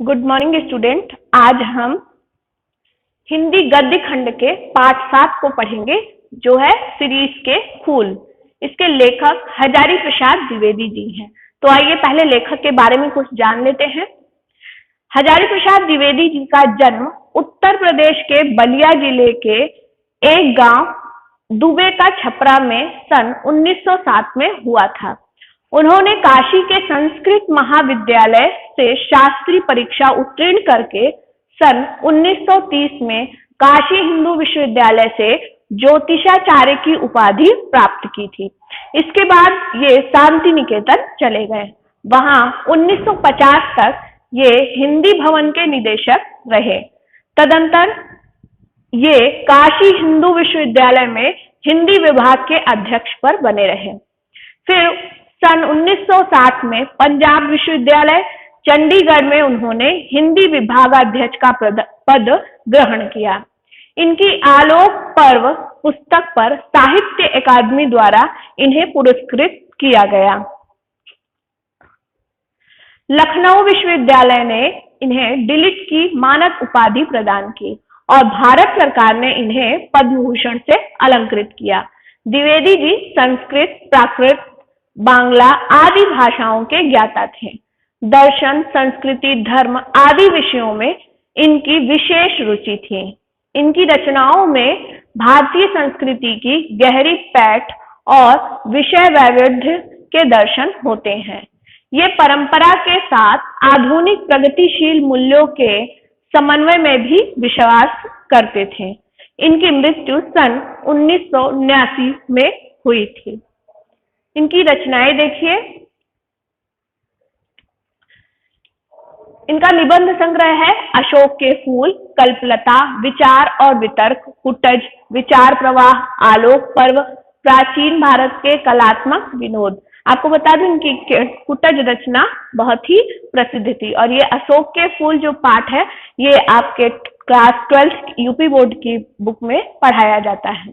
Good morning student. आज हम हिंदी गद्य खंड के पाठ 7 को पढ़ेंगे, जो है सीरीज के फूल। इसके लेखक हजारी प्रसाद द्विवेदी जी हैं। तो आइए पहले लेखक के बारे में कुछ जान लेते हैं। हजारी प्रसाद द्विवेदी जी का जन्म उत्तर प्रदेश के बलिया जिले के एक गांव दुबे का छपरा में सन 1907 में हुआ था। उन्होंने काशी के संस्कृत महाविद्यालय से शास्त्री परीक्षा उत्तीर्ण करके सन 1930 में काशी हिंदू विश्वविद्यालय से ज्योतिषाचार्य की उपाधि प्राप्त की थी। इसके बाद ये शांति निकेतन चले गए। वहां 1950 तक ये हिंदी भवन के निदेशक रहे। तदंतर ये काशी हिंदू विश्वविद्यालय में हिंदी विभाग के अध्यक्ष पर बने रहे। फिर सन 1960 में पंजाब विश्वविद्यालय चंडीगढ़ में उन्होंने हिंदी विभागाध्यक्ष का पद ग्रहण किया। इनकी आलोक पर्व पुस्तक पर साहित्य अकादमी द्वारा इन्हें पुरस्कृत किया गया। लखनऊ विश्वविद्यालय ने इन्हें डिलिट की मानद उपाधि प्रदान की और भारत सरकार ने इन्हें पद्म भूषण से अलंकृत किया। द्विवेदी जी संस्कृत, प्राकृत, बांग्ला आदि भाषाओं के ज्ञाता थे। दर्शन, संस्कृति, धर्म आदि विषयों में इनकी विशेष रुचि थी। इनकी रचनाओं में भारतीय संस्कृति की गहरी पैठ और विषय वैविध्य के दर्शन होते हैं। ये परंपरा के साथ आधुनिक प्रगतिशील मूल्यों के समन्वय में भी विश्वास करते थे। इनकी मृत्यु सन 1979 में हुई थी। इनकी रचनाएं देखिए। इनका निबंध संग्रह है अशोक के फूल, कल्पलता, विचार और वितर्क, कुटज, विचार प्रवाह, आलोक पर्व, प्राचीन भारत के कलात्मक विनोद। आपको बता दूं इनकी कुटज रचना बहुत ही प्रसिद्ध थी। और ये अशोक के फूल जो पाठ है ये आपके क्लास 12 यूपी बोर्ड की बुक में पढ़ाया जाता है।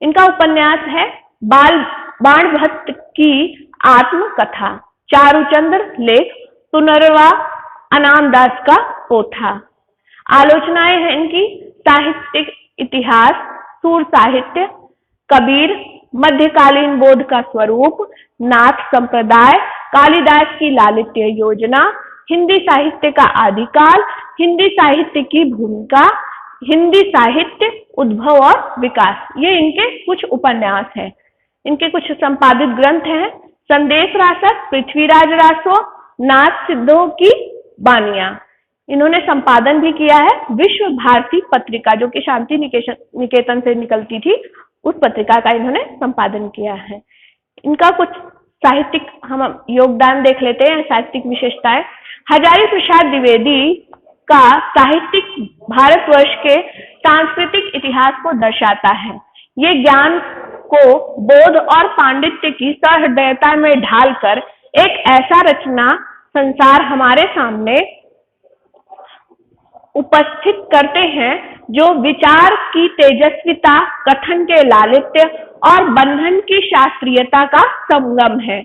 इनका उपन्यास है बाण भट्ट की आत्मकथा, चारुचंद्र लेख, पुनर्वा अनामदास का पोथा। आलोचनाएं हैं इनकी साहित्यिक इतिहास, सूर साहित्य, कबीर, मध्यकालीन बोध का स्वरूप, नाथ संप्रदाय, कालिदास की लालित्य योजना, हिंदी साहित्य का आदिकाल, हिंदी साहित्य की भूमिका, हिंदी साहित्य उद्भव और विकास। ये इनके कुछ उपन्यास हैं। इनके कुछ संपादित ग्रंथ हैं संदेश रासक, पृथ्वीराज रासो, नाथ सिद्धों की बानियां। इन्होंने संपादन भी किया है विश्व भारती पत्रिका, जो कि शांति निकेतन से निकलती थी, उस पत्रिका का इन्होंने संपादन किया है। इनका कुछ साहित्यिक हम योगदान देख लेते हैं, साहित्यिक विशेषताएं। हजारी प्रसाद द्विवेदी का साहित्यिक भारतवर्ष के सांस्कृतिक इतिहास को दर्शाता है। ये ज्ञान को बोध और पांडित्य की सहृदयता में ढालकर एक ऐसा रचना संसार हमारे सामने उपस्थित करते हैं जो विचार की तेजस्विता, कथन के लालित्य और बंधन की शास्त्रीयता का संगम है।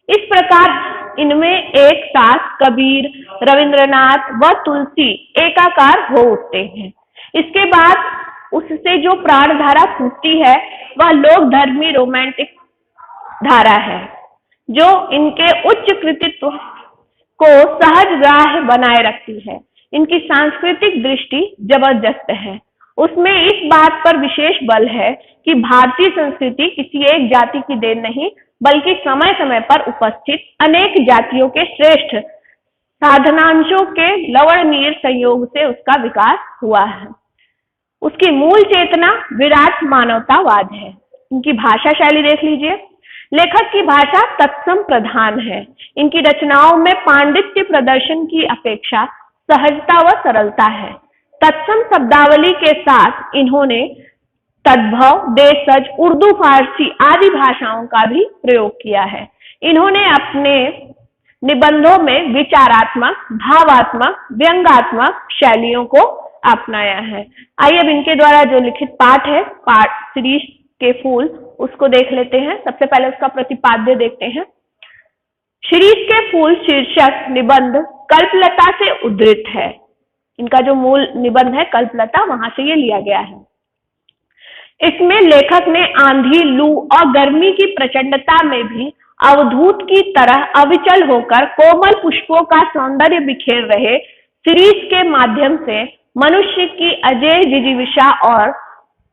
इस प्रकार इनमें एक साथ कबीर, रविंद्रनाथ व तुलसी एकाकार हो उठते हैं। इसके बाद उससे जो प्राण धारा फूटती है वह लोक धर्मी रोमांटिक धारा है, जो इनके उच्च कृतित्व को सहज राह बनाए रखती है। इनकी सांस्कृतिक दृष्टि जबरदस्त है। उसमें इस बात पर विशेष बल है कि भारतीय संस्कृति किसी एक जाति की देन नहीं, बल्कि समय समय पर उपस्थित अनेक जातियों के श्रेष्ठ साधनांशों के लवणनीय संयोग से उसका विकास हुआ है। उसकी मूल चेतना विराट मानवतावाद है। इनकी भाषा शैली देख लीजिए। लेखक की भाषा तत्सम प्रधान है। इनकी रचनाओं में पांडित्य प्रदर्शन की अपेक्षा सहजता व सरलता है। तत्सम शब्दावली के साथ इन्होंने तद्भव, देशज, उर्दू, फारसी आदि भाषाओं का भी प्रयोग किया है। इन्होंने अपने निबंधों में विचारात्मक, भावात्मक, व्यंग्यात्मक शैलियों को अपनाया है। आइए अब इनके द्वारा जो लिखित पाठ है, पाठ सीरीज के फूल, उसको देख लेते हैं। सबसे पहले उसका प्रतिपाद्य देखते हैं। शिरीष के फूल शीर्षक निबंध कल्पलता से उद्धृत है। इनका जो मूल निबंध है कल्पलता, वहां से ये लिया गया है। इसमें लेखक ने आंधी, लू और गर्मी की प्रचंडता में भी अवधूत की तरह अविचल होकर कोमल पुष्पों का सौंदर्य बिखेर रहे शिरीष के माध्यम से मनुष्य की अजेय जिजीविषा और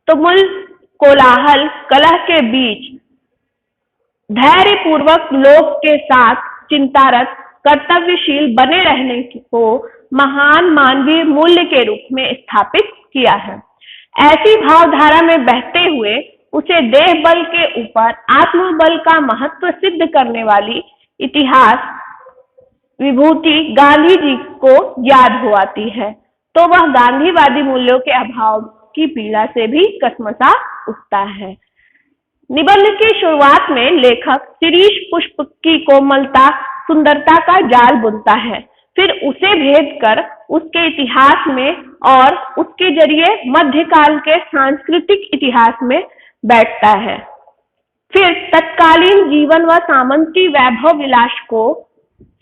तुमुल कोलाहल कलह के बीच धैर्य पूर्वक लोक के साथ चिंतारत कर्तव्यशील बने रहने को महान मानवीय मूल्य के रूप में स्थापित किया है। ऐसी भावधारा में बहते हुए उसे देह बल के ऊपर आत्मबल का महत्व सिद्ध करने वाली इतिहास विभूति गांधी जी को याद हो आती है, तो वह गांधीवादी मूल्यों के अभाव की पीड़ा से भी कसमसा उठता है। निबंध की शुरुआत में लेखक शिरीष पुष्प की कोमलता, सुंदरता का जाल बुनता है, फिर उसे भेद कर उसके इतिहास में और उसके जरिए मध्यकाल के सांस्कृतिक इतिहास में बैठता है। फिर तत्कालीन जीवन व सामंती वैभव विलास को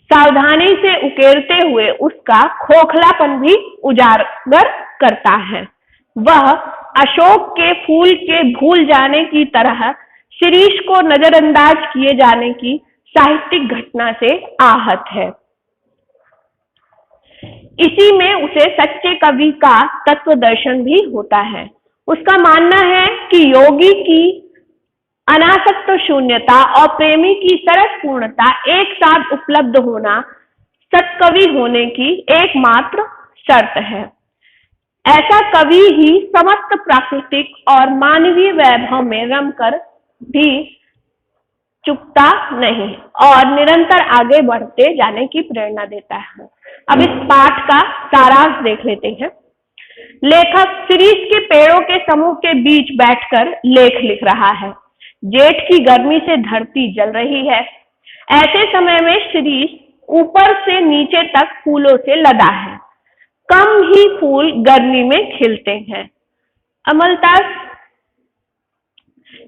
सावधानी से उकेरते हुए उसका खोखलापन भी उजागर करता है। वह अशोक के फूल के भूल जाने की तरह शिरीष को नजरअंदाज किए जाने की साहित्यिक घटना से आहत है। इसी में उसे सच्चे कवि का तत्व दर्शन भी होता है। उसका मानना है कि योगी की अनासक्त शून्यता और प्रेमी की सरस पूर्णता एक साथ उपलब्ध होना सत्कवि होने की एकमात्र शर्त है। ऐसा कवि ही समस्त प्राकृतिक और मानवीय वैभव में रमकर भी चुकता नहीं और निरंतर आगे बढ़ते जाने की प्रेरणा देता है। अब इस पाठ का सारांश देख लेते हैं। लेखक शिरीष के पेड़ों के समूह के बीच बैठकर लेख लिख रहा है। जेठ की गर्मी से धरती जल रही है। ऐसे समय में शिरीष ऊपर से नीचे तक फूलों से लदा है। कम ही फूल गर्मी में खिलते हैं। अमलतास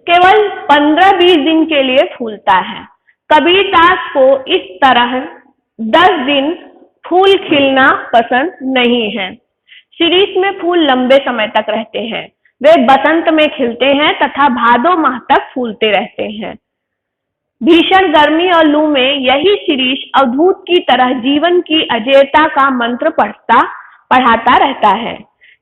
केवल 15-20 दिन के लिए फूलता है। कबीरदास को इस तरह 10 दिन फूल खिलना पसंद नहीं है। शिरीष में फूल लंबे समय तक रहते हैं। वे बसंत में खिलते हैं तथा भादो माह तक फूलते रहते हैं। भीषण गर्मी और लू में यही शिरीष अवधूत की तरह जीवन की अजेयता का मंत्र पढ़ाता रहता है।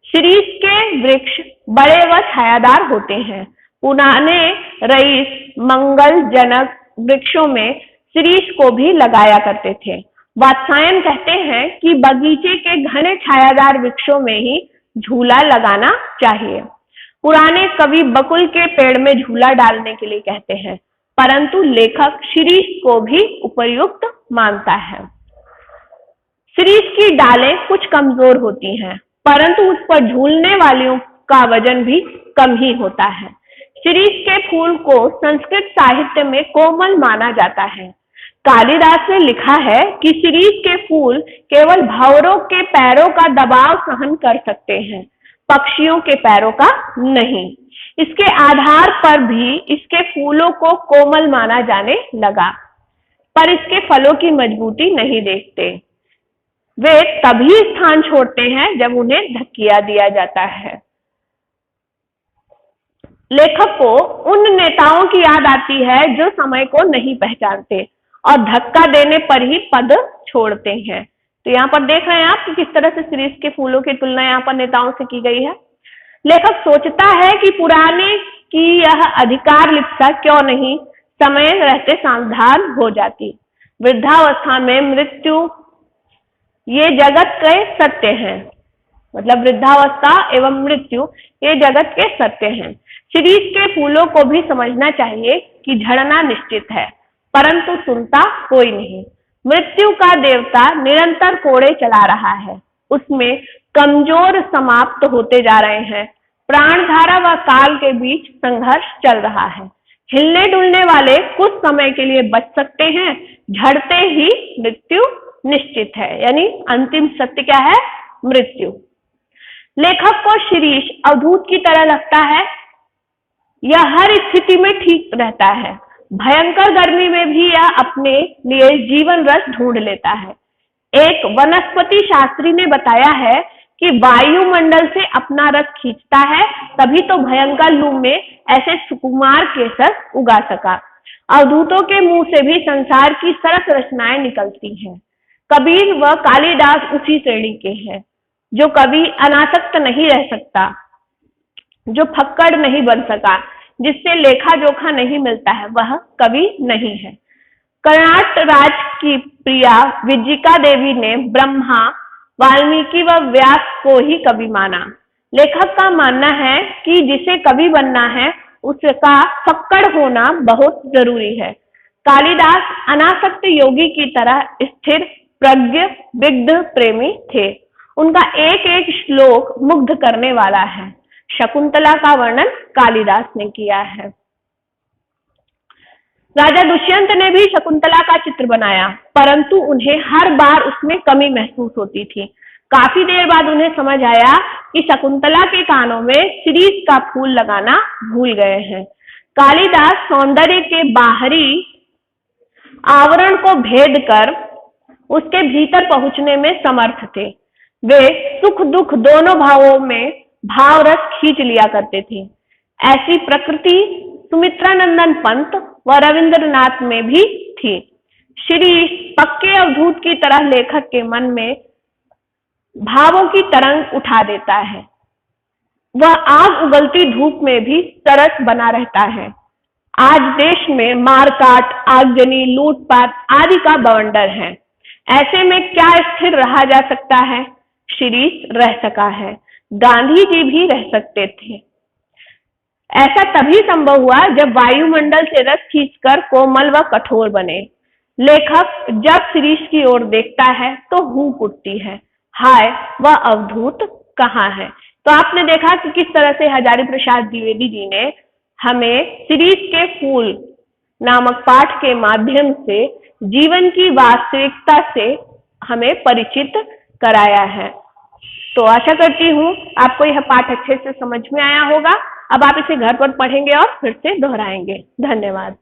शिरीष के वृक्ष बड़े व छायादार होते हैं। पुराने रईस मंगल जनक वृक्षों में शिरीष को भी लगाया करते थे। वात्सायन कहते हैं कि बगीचे के घने छायादार वृक्षों में ही झूला लगाना चाहिए। पुराने कवि बकुल के पेड़ में झूला डालने के लिए कहते हैं, परंतु लेखक शिरीष को भी उपयुक्त मानता है। शिरीष की डालें कुछ कमजोर होती हैं, परंतु उस पर झूलने वालियों का वजन भी कम ही होता है। शिरीष के फूल को संस्कृत साहित्य में कोमल माना जाता है। कालिदास ने लिखा है कि शिरीष के फूल केवल भंवरों के पैरों का दबाव सहन कर सकते हैं, पक्षियों के पैरों का नहीं। इसके आधार पर भी इसके फूलों को कोमल माना जाने लगा, पर इसके फलों की मजबूती नहीं देखते। वे तभी स्थान छोड़ते हैं जब उन्हें धक्किया दिया जाता है। लेखक को उन नेताओं की याद आती है जो समय को नहीं पहचानते और धक्का देने पर ही पद छोड़ते हैं। तो यहाँ पर देख रहे हैं आप कि किस तरह से शिरीष के फूलों की तुलना यहाँ पर नेताओं से की गई है। लेखक सोचता है कि पुराने की यह अधिकार लिप्सा क्यों नहीं समय रहते सावधान हो जाती। वृद्धावस्था में मृत्यु ये जगत के सत्य हैं, मतलब वृद्धावस्था एवं मृत्यु ये जगत के सत्य हैं। शिरीष के फूलों को भी समझना चाहिए कि झड़ना निश्चित है, परंतु सुनता कोई नहीं। मृत्यु का देवता निरंतर कोड़े चला रहा है, उसमें कमजोर समाप्त होते जा रहे हैं। प्राणधारा व काल के बीच संघर्ष चल रहा है। हिलने डुलने वाले कुछ समय के लिए बच सकते हैं, झड़ते ही मृत्यु निश्चित है। यानी अंतिम सत्य क्या है? मृत्यु। लेखक को शिरीष अवधूत की तरह लगता है। यह हर स्थिति में ठीक रहता है। भयंकर गर्मी में भी यह अपने लिए जीवन रस ढूंढ लेता है। एक वनस्पति शास्त्री ने बताया है कि वायुमंडल से अपना रस खींचता है, तभी तो भयंकर लू में ऐसे सुकुमार केसर उगा सका। अवधूतों के मुंह से भी संसार की सरस रचनाएं निकलती हैं। कबीर व कालिदास उसी श्रेणी के हैं। जो कभी अनासक्त नहीं रह सकता, जो फक्कड़ नहीं बन सका, जिससे लेखा जोखा नहीं मिलता है, वह कवि नहीं है। कर्नाट राज की प्रिया विजिका देवी ने ब्रह्मा, वाल्मीकि व व्यास को ही कवि माना। लेखक का मानना है कि जिसे कवि बनना है उसका फक्कड़ होना बहुत जरूरी है। कालिदास अनासक्त योगी की तरह स्थिर, प्रज्ञ, विग्ध प्रेमी थे। उनका एक एक श्लोक मुग्ध करने वाला है। शकुंतला का वर्णन कालिदास ने किया है। राजा दुष्यंत ने भी शकुंतला का चित्र बनाया, परंतु उन्हें हर बार उसमें कमी महसूस होती थी। काफी देर बाद उन्हें समझ आया कि शकुंतला के कानों में शिरीष का फूल लगाना भूल गए हैं। कालिदास सौंदर्य के बाहरी आवरण को भेद कर उसके भीतर पहुंचने में समर्थ थे। वे सुख दुख दोनों भावों में भाव रस खींच लिया करते थे। ऐसी प्रकृति सुमित्रानंदन पंत व रविंद्रनाथ में भी थी। शिरीष पक्के अवधूत की तरह लेखक के मन में भावों की तरंग उठा देता है। वह आग उगलती धूप में भी सरस बना रहता है। आज देश में मारकाट, आगजनी, लूटपाट आदि का बवंडर है। ऐसे में क्या स्थिर रहा जा सकता है? शिरीष रह सका है, गांधी जी भी रह सकते थे। ऐसा तभी संभव हुआ जब वायुमंडल से रस खींचकर कोमल व कठोर बने। लेखक जब शिरीष की ओर देखता है तो हूंक उठती है, हाय वह अवधूत कहाँ है। तो आपने देखा कि किस तरह से हजारी प्रसाद द्विवेदी जी ने हमें शिरीष के फूल नामक पाठ के माध्यम से जीवन की वास्तविकता से हमें परिचित कराया है। तो आशा करती हूँ आपको यह पाठ अच्छे से समझ में आया होगा। अब आप इसे घर पर पढ़ेंगे और फिर से दोहराएंगे। धन्यवाद।